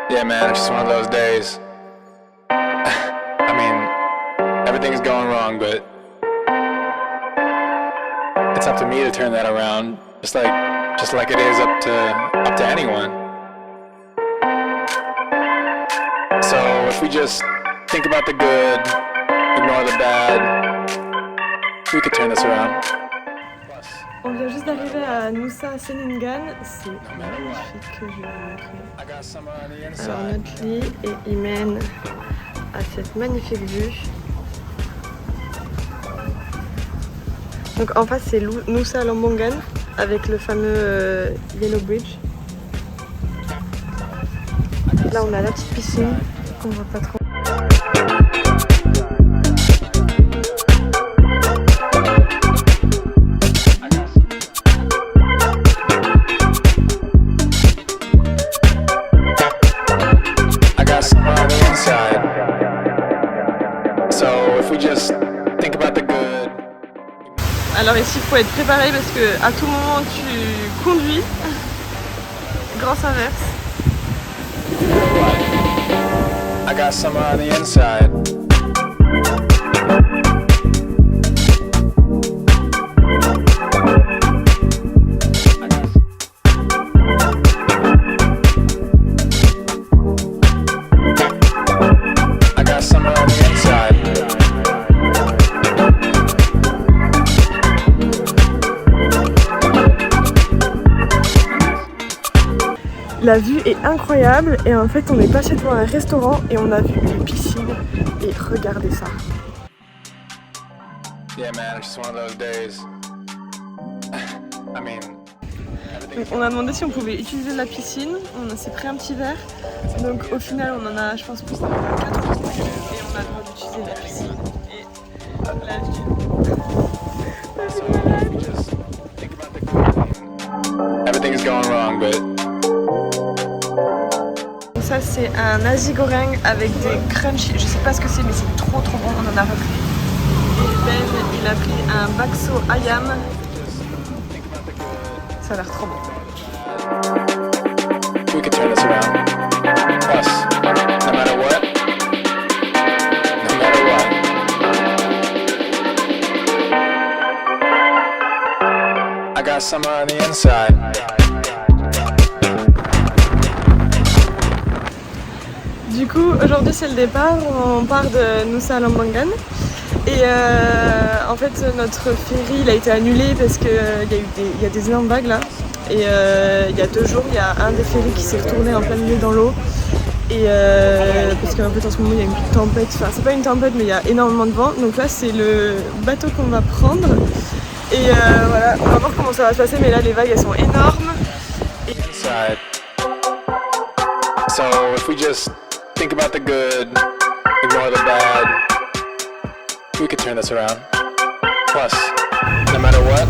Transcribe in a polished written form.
Yeah, man, it's just one of those days. I mean, everything's going wrong, but it's up to me to turn that around, just like it is up to anyone. So if we just think about the good, ignore the bad, we could turn this around. On vient juste d'arriver à Nusa, Ceningan, c'est magnifique que je vais vous montrer. Alors notre lit et il mène à cette magnifique vue. Donc en face c'est Nusa Lambongan avec le fameux Yellow Bridge. Là on a la petite piscine qu'on voit pas trop. Alors ici il faut être préparé parce que à tout moment tu conduis. Grosse averse. I got summer on the inside. La vue est incroyable et en fait on est passé devant un restaurant et on a vu une piscine et regardez ça. Yeah, man, it's just one of those days. I mean, donc, on a demandé si on pouvait utiliser la piscine, on s'est pris un petit verre, donc au final on en a je pense plus de 4 ou 5 et on a le droit d'utiliser la piscine et la vue. Everything's going wrong, but ça c'est un nasi goreng avec des crunchy, je sais pas ce que c'est mais c'est trop bon, on en a repris. Et Ben il a pris un bakso ayam, ça a l'air trop bon. We can turn this around. Plus, no matter what, I got summer on the inside. Du coup, aujourd'hui c'est le départ, on part de Nusa Lambongan et en fait notre ferry il a été annulé parce qu'il y a des énormes vagues là et il y a 2 jours il y a un des ferries qui s'est retourné en plein milieu dans l'eau et parce qu'en fait en ce moment il y a une tempête, enfin c'est pas une tempête mais il y a énormément de vent donc là c'est le bateau qu'on va prendre et voilà on va voir comment ça va se passer mais là les vagues elles sont énormes. So if we just think about the good, ignore the bad, we could turn this around. Plus, no matter what,